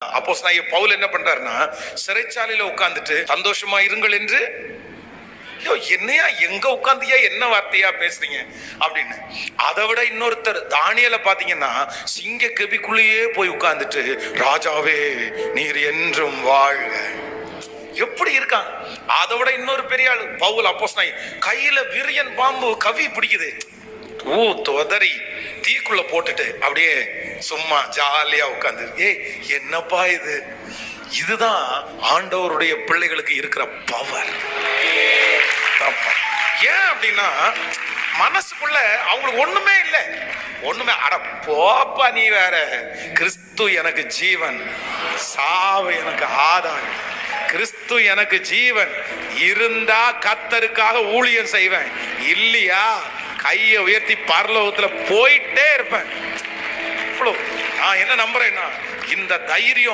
அப்போஸ்தலனாகிய பவுல் என்ன பண்றாருன்னா, சிறைச்சாலையில உட்கார்ந்துட்டு சந்தோஷமா இருங்கள் என்று, என்னையா எங்க உட்கார்ந்தியா என்ன வார்த்தையா பேசுறீங்க அப்படின்னு. அதை விட இன்னொருத்தர் தானியேலை பாத்தீங்கன்னா, சிங்க கெபிக்குள்ளேயே போய் உட்கார்ந்துட்டு, ராஜாவே நீர் என்றும் வாழ்க, எப்படி இருக்கான். அதை விட இன்னொரு பெரிய ஆளு பவுல் அப்போஸ்தலன், கையில விரியன் பாம்பு கவி பிடிக்குது, தொதறி தீக்குள்ள போட்டுட்டு அப்படியே சும்மா ஜாலியா உட்கார்ந்து, என்னப்பா இது. இதுதான் ஆண்டவருடைய பிள்ளைகளுக்கு இருக்கிற பவர். ஏன் அப்படின்னா, மனசுக்குள்ள அவங்களுக்கு ஒண்ணுமே இல்லை, ஒண்ணுமே. அட போப்பா நீ வேற, கிறிஸ்து எனக்கு ஜீவன், சாவு எனக்கு ஆதாரம், கிறிஸ்து எனக்கு ஜீவன் இருந்தா கர்த்தருக்காக ஊழியம் செய்வேன், இல்லையா கையை உயர்த்தி பரலோகத்துல போயிட்டே இருப்பேன். நான் என்ன நம்புறேன்னா, இந்த தைரியம்